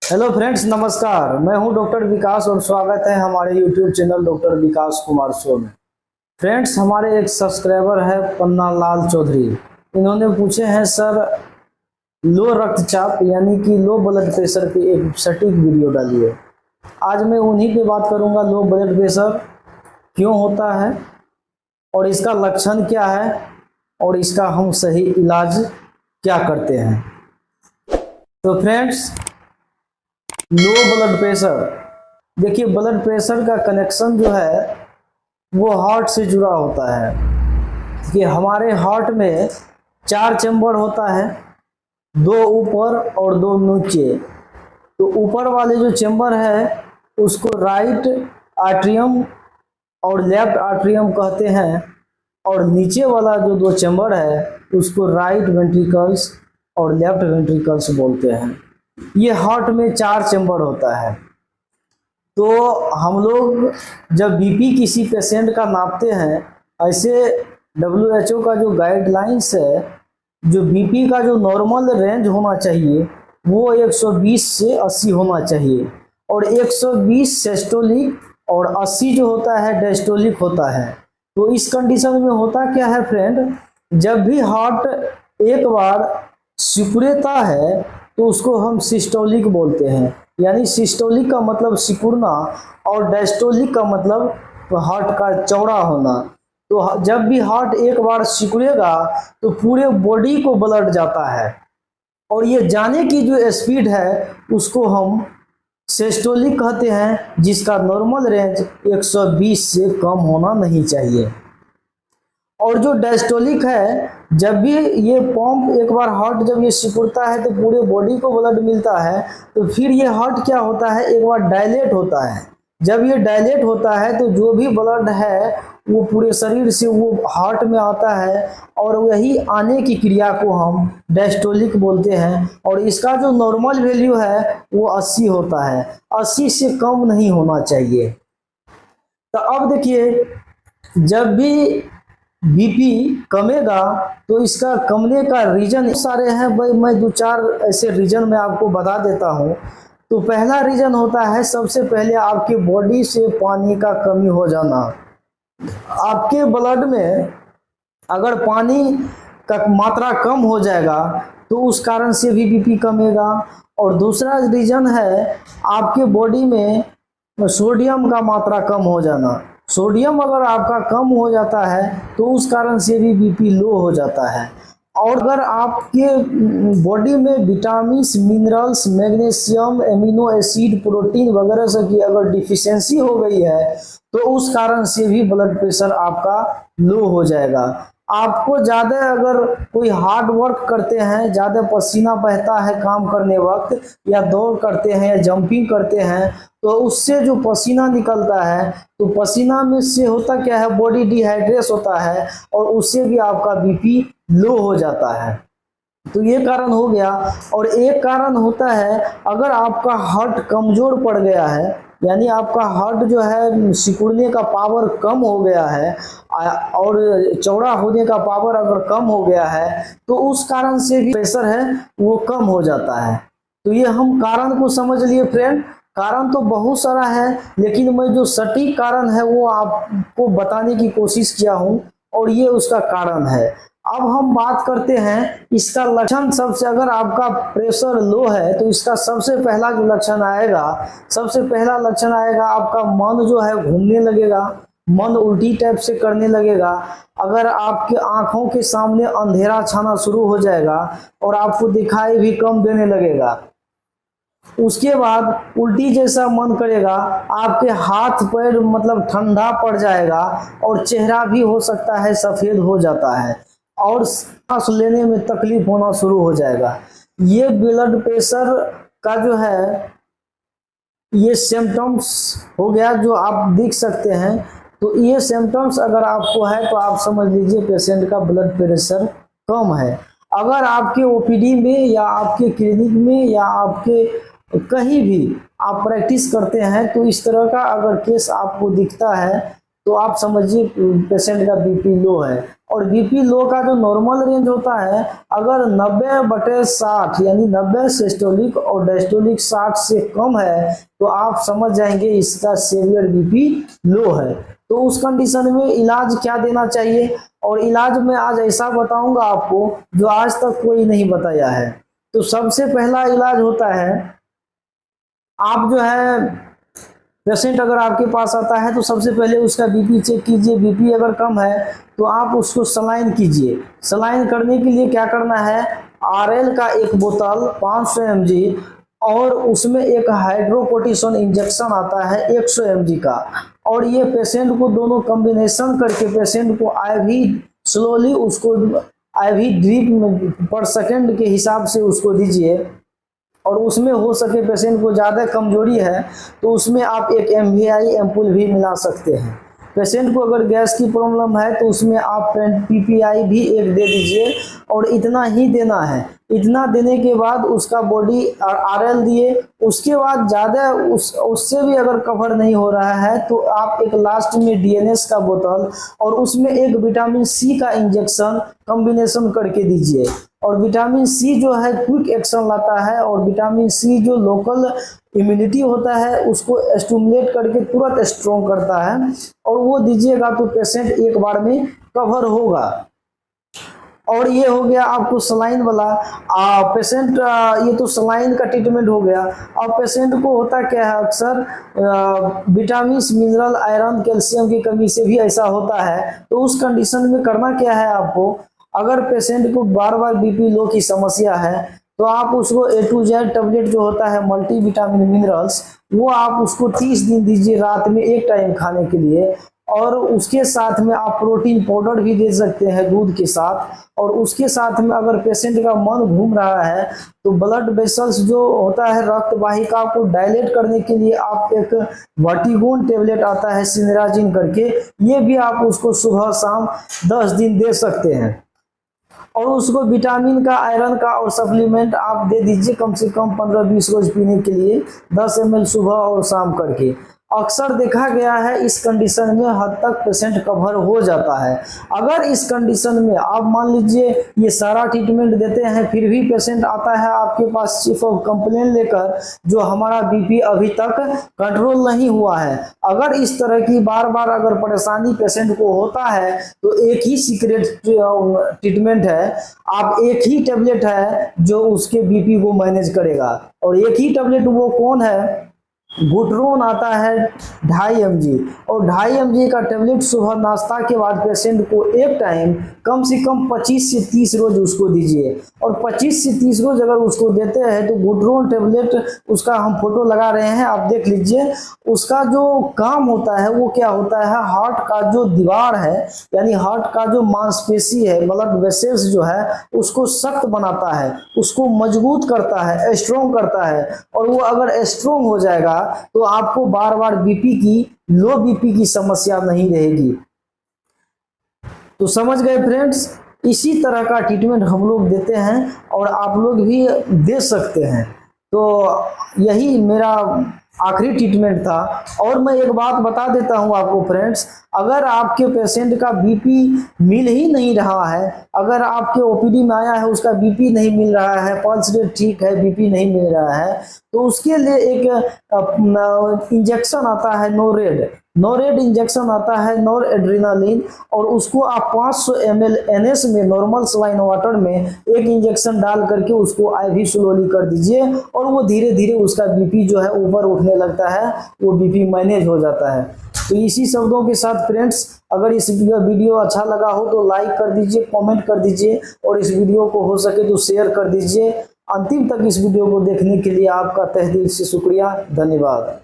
Hello friends, नमस्कार। मैं हूं डॉक्टर विकास और स्वागत है हमारे यूट्यूब चैनल डॉक्टर विकास कुमार शो में। फ्रेंड्स, हमारे एक सब्सक्राइबर है पन्ना लाल चौधरी। इन्होंने पूछे हैं सर, लो रक्तचाप यानी कि लो ब्लड प्रेशर की एक सटीक वीडियो डालिए। आज मैं उन्हीं पे बात करूंगा, लो ब्लड प्रेशर क्यों होता है और इसका लक्षण क्या है और इसका हम सही इलाज क्या करते हैं। तो फ्रेंड्स, लो ब्लड प्रेशर, देखिए ब्लड प्रेशर का कनेक्शन जो है वो हार्ट से जुड़ा होता है कि हमारे हार्ट में 4 चैम्बर होता है, 2 ऊपर और 2 नीचे। तो ऊपर वाले जो चैम्बर है उसको राइट आर्टरियम और लेफ्ट आर्टरियम कहते हैं, और नीचे वाला जो 2 चैम्बर है उसको राइट वेंट्रिकल्स और लेफ्ट वेंट्रिकल्स बोलते हैं। ये हार्ट में 4 चैम्बर होता है। तो हम लोग जब बीपी किसी पेशेंट का नापते हैं, ऐसे WHO का जो गाइडलाइंस है, जो बीपी का जो नॉर्मल रेंज होना चाहिए वो 120 से 80 होना चाहिए, और 120 सिस्टोलिक और 80 जो होता है डायस्टोलिक होता है। तो इस कंडीशन में होता क्या है फ्रेंड, जब भी हार्ट एक बार सिकुड़ता है तो उसको हम सिस्टोलिक बोलते हैं, यानी सिस्टोलिक का मतलब सिकुड़ना और डायस्टोलिक का मतलब हार्ट का चौड़ा होना। तो जब भी हार्ट एक बार सिकुड़ेगा तो पूरे बॉडी को ब्लड जाता है, और ये जाने की जो स्पीड है उसको हम सिस्टोलिक कहते हैं, जिसका नॉर्मल रेंज 120 से कम होना नहीं चाहिए। और जो डायस्टोलिक है, जब भी ये पंप एक बार हार्ट जब ये सिकुड़ता है तो पूरे बॉडी को ब्लड मिलता है, तो फिर ये हार्ट क्या होता है, एक बार डायलेट होता है। जब ये डायलेट होता है तो जो भी ब्लड है वो पूरे शरीर से वो हार्ट में आता है, और वही आने की क्रिया को हम डायस्टोलिक बोलते हैं। और इसका जो नॉर्मल वैल्यू है वो 80 होता है, 80 से कम नहीं होना चाहिए। तो अब देखिए, जब भी बीपी कमेगा तो इसका कमने का रीजन सारे हैं भाई, मैं 2-4 ऐसे रीजन मैं आपको बता देता हूं। तो पहला रीजन होता है, सबसे पहले आपकी बॉडी से पानी का कमी हो जाना। आपके ब्लड में अगर पानी का मात्रा कम हो जाएगा तो उस कारण से भी बीपी कमेगा। और दूसरा रीजन है आपके बॉडी में सोडियम का मात्रा कम हो जाना। सोडियम अगर आपका कम हो जाता है तो उस कारण से भी बीपी लो हो जाता है। और अगर आपके बॉडी में vitamins, minerals, magnesium, amino acid, protein वगैरह सब की अगर डिफिशियंसी हो गई है तो उस कारण से भी ब्लड प्रेशर आपका लो हो जाएगा। आपको ज़्यादा अगर कोई हार्ड वर्क करते हैं, ज़्यादा पसीना बहता है काम करने वक्त, या दौड़ करते हैं या जंपिंग करते हैं, तो उससे जो पसीना निकलता है तो पसीना में से होता क्या है, बॉडी डिहाइड्रेट होता है और उससे भी आपका बीपी लो हो जाता है। तो ये कारण हो गया। और एक कारण होता है, अगर आपका हार्ट कमजोर पड़ गया है, यानी आपका हार्ट जो है सिकुड़ने का पावर कम हो गया है और चौड़ा होने का पावर अगर कम हो गया है, तो उस कारण से भी प्रेशर है वो कम हो जाता है। तो ये हम कारण को समझ लिए फ्रेंड। कारण तो बहुत सारा है, लेकिन मैं जो सटीक कारण है वो आपको बताने की कोशिश किया हूँ, और ये उसका कारण है। अब हम बात करते हैं इसका लक्षण। सबसे अगर आपका प्रेशर लो है तो इसका सबसे पहला जो लक्षण आएगा, सबसे पहला लक्षण आएगा आपका मन जो है घूमने लगेगा, मन उल्टी टाइप से करने लगेगा। अगर आपके आंखों के सामने अंधेरा छाना शुरू हो जाएगा और आपको दिखाई भी कम देने लगेगा। उसके बाद उल्टी जैसा मन करेगा, आपके हाथ पैर मतलब ठंडा पड़ जाएगा, और चेहरा भी हो सकता है सफेद हो जाता है, और सांस लेने में तकलीफ होना शुरू हो जाएगा। ये ब्लड प्रेशर का जो है ये सिम्टम्स हो गया जो आप देख सकते हैं। तो ये सिम्टम्स अगर आपको है तो आप समझ लीजिए पेशेंट का ब्लड प्रेशर कम है। अगर आपके ओपीडी में या आपके क्लिनिक में या आपके कहीं भी आप प्रैक्टिस करते हैं तो इस तरह का अगर केस आपको दिखता है तो आप समझिए पेशेंट का बीपी लो है। और बीपी लो का जो नॉर्मल रेंज होता है, अगर 90/60 यानी 90 सिस्टोलिक और डायस्टोलिक 60 से कम है तो आप समझ जाएंगे इसका सीवियर बीपी लो है। तो उस कंडीशन में इलाज क्या देना चाहिए, और इलाज में आज ऐसा बताऊंगा आपको जो आज तक कोई नहीं बताया है। तो सबसे पहला इलाज होता है, आप जो है पेशेंट अगर आपके पास आता है तो सबसे पहले उसका बीपी चेक कीजिए। बीपी अगर कम है तो आप उसको सलाइन कीजिए। सलाइन करने के लिए क्या करना है, आरएल का एक बोतल 500 mg और उसमें एक हाइड्रोकोर्टिसोन इंजेक्शन आता है 100 mg का, और ये पेशेंट को दोनों कॉम्बिनेशन करके पेशेंट को आईवी स्लोली उसको आईवी ड्रिप पर सेकेंड के हिसाब से उसको दीजिए। और उसमें हो सके पेशेंट को ज़्यादा कमजोरी है तो उसमें आप एक MVI एम्पुल भी मिला सकते हैं। पेशेंट को अगर गैस की प्रॉब्लम है तो उसमें आप PPI भी एक दे दीजिए, और इतना ही देना है। इतना देने के बाद उसका बॉडी RL दिए। उसके बाद ज़्यादा उससे भी अगर कवर नहीं हो रहा है तो आप एक लास्ट में DNS का बोतल और उसमें एक विटामिन C का इंजेक्शन कॉम्बिनेशन करके दीजिए। और विटामिन C जो है क्विक एक्शन लाता है, और विटामिन C जो लोकल इम्यूनिटी होता है उसको स्टिमुलेट करके तुरंत स्ट्रॉन्ग करता है, और वो दीजिएगा तो पेशेंट एक बार में कवर होगा। और ये हो गया आपको सलाइन वाला पेशेंट, ये तो सलाइन का ट्रीटमेंट हो गया। अब पेशेंट को होता क्या है, अक्सर विटामिन मिनरल आयरन कैल्शियम की कमी से भी ऐसा होता है। तो उस कंडीशन में करना क्या है आपको, अगर पेशेंट को बार बार बीपी लो की समस्या है तो आप उसको A to Z टेबलेट जो होता है मल्टी विटामिन मिनरल्स, वो आप उसको 30 दिन दीजिए रात में एक टाइम खाने के लिए। और उसके साथ में आप प्रोटीन पाउडर भी दे सकते हैं दूध के साथ। और उसके साथ में अगर पेशेंट का मन घूम रहा है तो ब्लड वेसल्स जो होता है रक्त वाहिका को डायलेट करने के लिए आप एक वर्टिगोन टेबलेट आता है सिनराजिन करके, ये भी आप उसको सुबह शाम 10 दिन दे सकते हैं। और उसको विटामिन का आयरन का और सप्लीमेंट आप दे दीजिए कम से कम 15-20 रोज पीने के लिए 10 ml सुबह और शाम करके। अक्सर देखा गया है इस कंडीशन में हद तक पेशेंट कवर हो जाता है। अगर इस कंडीशन में आप मान लीजिए ये सारा ट्रीटमेंट देते हैं फिर भी पेशेंट आता है आपके पास चीफ ऑफ कंप्लेन लेकर जो हमारा बीपी अभी तक कंट्रोल नहीं हुआ है, अगर इस तरह की बार बार अगर परेशानी पेशेंट को होता है तो एक ही सीक्रेट ट्रीटमेंट है, आप एक ही टेबलेट है जो उसके बीपी को मैनेज करेगा। और एक ही टेबलेट वो कौन है, गुटरोन आता है 2.5 mg, और 2.5 mg का टेबलेट सुबह नाश्ता के बाद पेशेंट को एक टाइम कम से कम 25 से 30 रोज उसको दीजिए। और 25 से 30 रोज अगर उसको देते हैं तो गुटरोन टेबलेट उसका हम फोटो लगा रहे हैं, आप देख लीजिए। उसका जो काम होता है वो क्या होता है, हार्ट का जो दीवार है यानी हार्ट का जो मांसपेशी है ब्लड वेसल्स जो है उसको सख्त बनाता है, उसको मजबूत करता है, स्ट्रॉन्ग करता है। और वो अगर स्ट्रॉन्ग हो जाएगा तो आपको बार बार लो बीपी की समस्या नहीं रहेगी। तो समझ गए फ्रेंड्स, इसी तरह का ट्रीटमेंट हम लोग देते हैं और आप लोग भी दे सकते हैं। तो यही मेरा आखिरी ट्रीटमेंट था। और मैं एक बात बता देता हूं आपको फ्रेंड्स, अगर आपके पेशेंट का बीपी मिल ही नहीं रहा है, अगर आपके ओपीडी में आया है उसका बीपी नहीं मिल रहा है, पल्स रेट ठीक है, बीपी नहीं मिल रहा है, तो उसके लिए एक इंजेक्शन आता है नोरेड इंजेक्शन आता है नोर एड्रेनालिन, और उसको आप 500 ml NS में नॉर्मल सलाइन वाटर में एक इंजेक्शन डाल करके उसको IV स्लोली कर दीजिए, और वो धीरे धीरे उसका बीपी जो है ऊपर उठने लगता है, वो बीपी मैनेज हो जाता है। तो इसी शब्दों के साथ फ्रेंड्स, अगर इस वीडियो अच्छा लगा हो तो लाइक कर दीजिए, कमेंट कर दीजिए, और इस वीडियो को हो सके तो शेयर कर दीजिए। अंतिम तक इस वीडियो को देखने के लिए आपका तहे दिल से शुक्रिया, धन्यवाद।